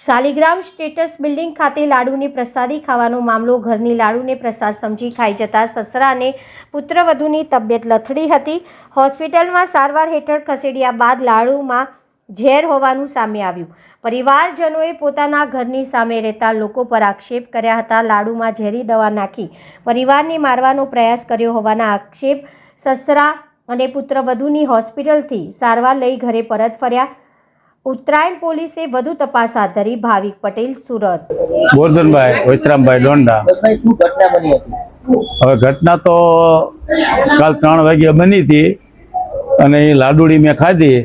Shaligram status building ખાતે લાડુની પ્રસાદી ખાવાનો મામલો ઘરની લાડુને પ્રસાદ સમજી ખાઈ જતા સસરા અને પુત્રવધૂની તબિયત લથડી હતી। હોસ્પિટલમાં સારવાર હેઠળ ખસેડ્યા બાદ લાડુમાં ઝેર હોવાનું સામે આવ્યું। પરિવારજનોએ પોતાના ઘરની સામે રહેતા લોકો પર આક્ષેપ કર્યા હતા। લાડુમાં ઝેરી દવા નાખી પરિવારને મારવાનો પ્રયાસ કર્યો હોવાના આક્ષેપ સસરા અને પુત્રવધૂની હોસ્પિટલથી સારવાર લઈ ઘરે પરત ફર્યા। ઉત્તરાયણ પોલીસે વધુ તપાસ હાથ ધરી। ભાવિક પટેલ, સુરત। ગોરધનભાઈ વૈચરામભાઈ ડોંડા। હવે ઘટના તો કાલ 3 વાગ્યે બની હતી અને એ લાડુડી મેં ખાધી।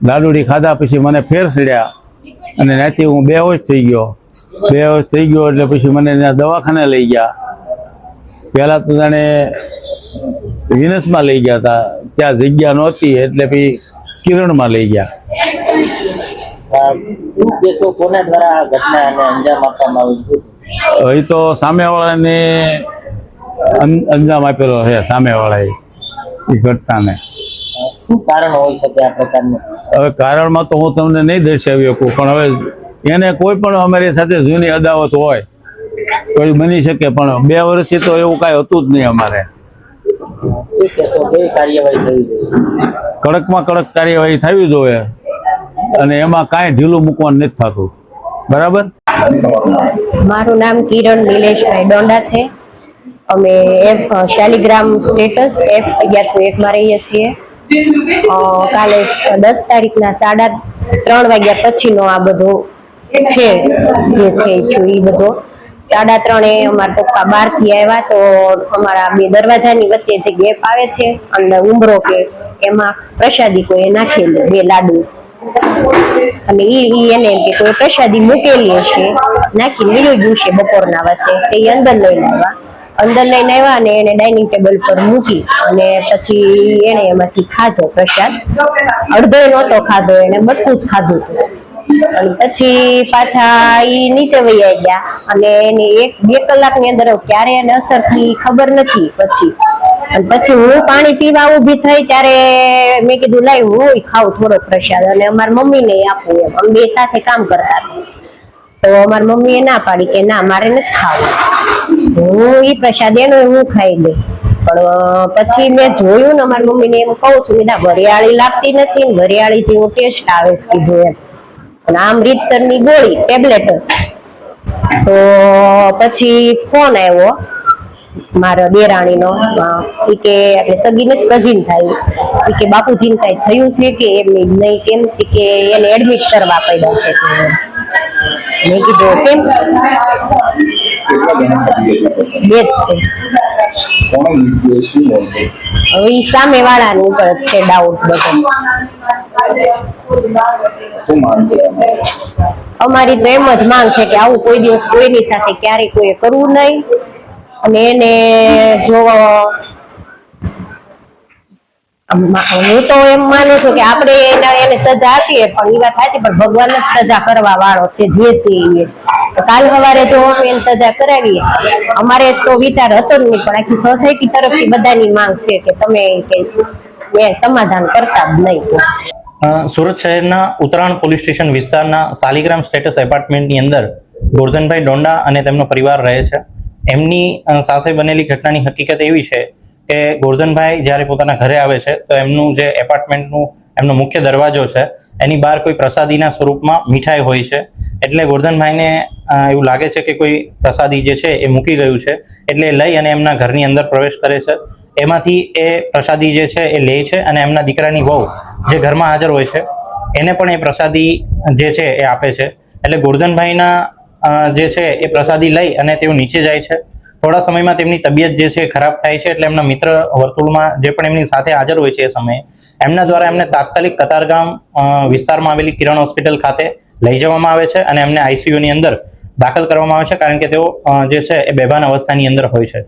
લાડુડી ખાધા પછી મને ફેર ચડ્યા અને ત્યાંથી હું બેહોશ થઈ ગયો। એટલે પછી મને ત્યાં દવાખાને લઈ ગયા। પહેલાં તો જાણે વિનસમાં લઈ ગયા હતા, ત્યાં જગ્યા નહોતી એટલે પછી કિરણમાં લઈ ગયા। એ તો સામેવાળાને અંજામ આપેલો છે। સામેવાળાએ એ ઘટનાને શું કારણ હોઈ શકે આ પ્રકારનું? હવે કારણમાં તો હું તમને નહીં દર્શાવી શકું, પણ હવે એને કોઈ પણ અમારી સાથે જૂની અદાવત હોય તો એ બની શકે, પણ 2 વર્ષથી તો એવું કાંઈ હતું જ નહીં અમારે। કડકમાં કડક કાર્યવાહી થવી જોઈએ અને એમાં કાંઈ ઢીલું મૂકવાનું નથી થતું। બરાબર। મારું નામ કિરણ નિલેશભાઈ ડોંડા છે। અમે શાલિગ્રામ સ્ટેટસ F1101 માં રહીએ છીએ। કાલે 10 તારીખના 3:30 વાગ્યા પછીનો આ બધો છે જે છે એ બધો 3:30 અમારા પપ્પા બહારથી આવ્યા તો અમારા 2 દરવાજાની વચ્ચે જે ગેપ આવે છે અંદર ઉંબરો કે એમાં પ્રસાદી કોઈ નાખેલી 2 લાડુ અને એને કે કોઈ પ્રસાદી મૂકેલી હશે નાખી લીલું દિવસે બપોરના વચ્ચે તે અંદર લઈને આવ્યા અને એને ડાઇનિંગ ટેબલ પર મૂકી અને પછી એને એમાંથી ખાધો પ્રસાદ। અડધો નહોતો ખાધો, એને બટકું જ ખાધું અને પછી પાછા ઈ નીચે વહી ગયા અને એની 1-2 કલાકની અંદર ક્યારે એને અસર થઈ ખબર નથી। પછી હું પાણી પીવા ઊભી થઈ ત્યારે મેં કીધું લાઈ હું ખાઉં થોડો પ્રસાદ અને અમારી મમ્મીને આપું એમ। અમે 2 સાથે કામ કરતા તો અમારી મમ્મીએ ના પાડી કે ના મારે નથી ખાવું, હું ઈ પ્રસાદ એનો હું ખાઈ લઈ। પણ પછી મેં જોયું ને અમારી મમ્મીને એમ કહું છું કે વરિયાળી લાગતી નથી ને વરિયાળી જેવો ટેસ્ટ આવે છે કીધું એમ, અને આમ રીતસરની ગોળી ટેબ્લેટ તો પછી ફોન આવ્યો મારા દેરાણીનો કે એટલે સગી નથી કઝિન થાય કે બાપુજીને કાંઈ થયું છે કે એમ નહીં કેમ કે એને એડમિટ કરવા પડ્યા છે। મેં કીધું કેમ 2 હવે સામે વાળાની ઉપર છે ડાઉટ બધો। અમારી તો એમ જ માંગ છે કે આવું કોઈ દિવસ કોઈની સાથે ક્યારેય કોઈ કરવું નહીં અને એને જો હું તો એમ માનું છું કે આપણે એને સજા આપીએ પણ એ વાત સાચી, પણ ભગવાન જ સજા કરવા વાળો છે જે છે એ। તો કાલ સવારે જો અમે એને સજા કરાવીએ અમારે તો વિચાર હતો જ નહીં, પણ આખી સોસાયટી તરફથી બધાની માંગ છે કે તમે સમાધાન કરતા જ નહીં। સુરત શહેરના ઉત્તરાયણ પોલીસ સ્ટેશન વિસ્તારના શાલિગ્રામ સ્ટેટસ એપાર્ટમેન્ટની અંદર ગોરધનભાઈ ડોંડા અને તેમનો પરિવાર રહે છે। એમની સાથે બનેલી ઘટનાની હકીકત એવી છે કે ગોરધનભાઈ જ્યારે પોતાના ઘરે આવે છે તો એમનું જે એપાર્ટમેન્ટનું એમનો મુખ્ય દરવાજો છે એની બહાર કોઈ પ્રસાદીના સ્વરૂપમાં મીઠાઈ હોય છે। એટલે ગોરધનભાઈને એવું લાગે છે કે કોઈ પ્રસાદી જે છે એ મૂકી ગયું છે, એટલે લઈ અને એમના ઘરની અંદર પ્રવેશ કરે છે। એમાંથી એ પ્રસાદી જે છે એ લે છે અને એમના દીકરાની વહુ જે ઘરમાં હાજર હોય છે એને પણ એ પ્રસાદી જે છે એ આપે છે। એટલે ગોરધનભાઈના જે છે એ પ્રસાદી લઈ અને તેઓ નીચે જાય છે। થોડા સમયમાં તેમની તબિયત જે છે ખરાબ થાય છે, એટલે એમના મિત્ર વર્તુળમાં જે પણ એમની સાથે હાજર હોય છે એ સમયે એમના દ્વારા એમને તાત્કાલિક કતારગામ વિસ્તારમાં આવેલી કિરણ હોસ્પિટલ ખાતે લઈ જવામાં આવે છે અને એમને આઈસીયુની અંદર દાખલ કરવામાં આવે છે, કારણ કે તેઓ જે છે એ બેભાન અવસ્થાની અંદર હોય છે।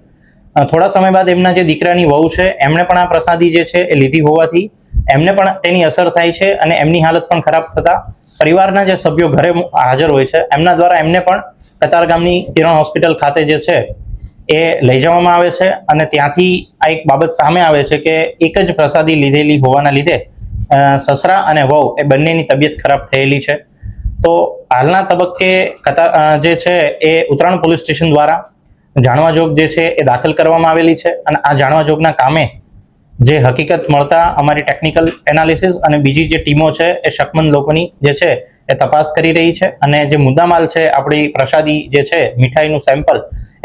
થોડા સમય બાદ એમના જે દીકરાની વહુ છે એમણે પણ આ પ્રસાદી જે છે એ લીધી હોવાથી એમને પણ તેની અસર થાય છે અને એમની હાલત પણ ખરાબ થતા પરિવારના જે સભ્યો ઘરે હાજર હોય છે એમના દ્વારા એમને પણ કતારગામની કિરણ હોસ્પિટલ ખાતે જે છે એ લઈ જવામાં આવે છે। અને ત્યાંથી આ એક બાબત સામે આવે છે કે એક જ પ્રસાદી લીધેલી હોવાના લીધે સસરા અને વહુ એ બંનેની તબિયત ખરાબ થયેલી છે। તો હાલના તબક્કે જે છે એ ઉત્તરાયણ પોલીસ સ્ટેશન દ્વારા જાણવાજોગ જે છે એ દાખલ કરવામાં આવેલી છે અને આ જાણવાજોગના કામે જે હકીકત મળતા અમારી ટેકનિકલ એનાલિસિસ અને બીજી જે ટીમો છે એ શકમંદ લોકોની જે છે એ તપાસ કરી રહી છે અને જે મુદ્દામાલ છે આપણી પ્રસાદી જે છે મીઠાઈનું સેમ્પલ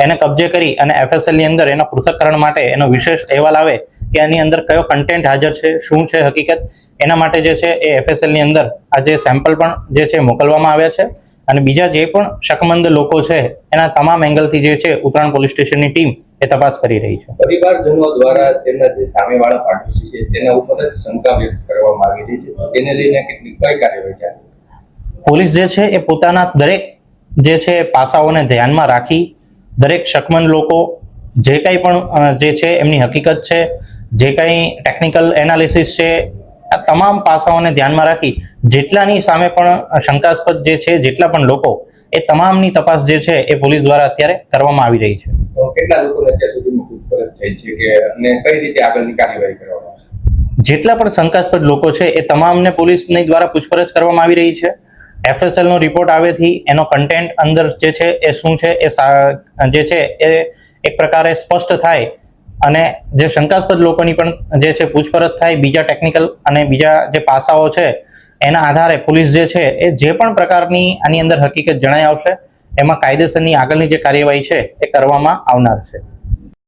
એને કબજે કરી અને FSL ની અંદર એના પૃથ્થકરણ માટે એનો વિશેષ અહેવાલ આવે કે એની અંદર કયો કન્ટેન્ટ હાજર છે, શું છે હકીકત, એના માટે જે છે એ FSL ની અંદર આ જે સેમ્પલ પણ જે છે મોકલવામાં આવ્યા છે અને બીજા જે પણ શકમંદ લોકો છે એના તમામ એંગલથી જે છે ઉત્તરાયણ પોલીસ સ્ટેશનની ટીમ એ તપાસ કરી રહી છે. પરિવારજનો દ્વારા તેમના જે સામેવાળા પાડોશી છે તેના ઉપર જ શંકા વ્યક્ત કરવામાં આવી રહી છે, તેને લઈને કેટલીક કઈ કાર્યવાહી ચાલે? પોલીસ જે છે એ પોતાના દરેક જે છે પાસાઓને ધ્યાનમાં રાખી દરેક શકમંદ લોકો જે કંઈ પણ જે છે એમની હકીકત છે, જે કંઈ ટેકનિકલ એનાલિસિસ છે, આ તમામ પાસાઓને ધ્યાનમાં રાખી જેટલાની સામે પણ શંકાસ્પદ જે છે જેટલા પણ લોકો એ તમામની તપાસ જે છે એ પોલીસ દ્વારા અત્યારે કરવામાં આવી રહી છે. કેટલા લોકોને અત્યાર સુધીમાં પૂછપરછ થઈ છે કે અને કઈ રીતે આગળની કાર્યવાહી કરવામાં આવશે? જેટલા પણ શંકાસ્પદ લોકો છે એ તમામને પોલીસની દ્વારા પૂછપરછ કરવામાં આવી રહી છે. FSL નો રિપોર્ટ આવેથી એનો કન્ટેન્ટ અંદર જે છે એ શું છે એ જે છે એ એક પ્રકારે સ્પષ્ટ થાય અને જે શંકાસ્પદ લોકોની પણ જે છે પૂછપરછ થાય, બીજા ટેકનિકલ અને બીજા જે પાસાઓ છે એના આધારે પોલીસ જે છે એ જે પણ પ્રકારની આની અંદર હકીકત જણાઈ આવશે એમાં કાયદેસરની આગળની જે કાર્યવાહી છે એ કરવામાં આવનાર છે.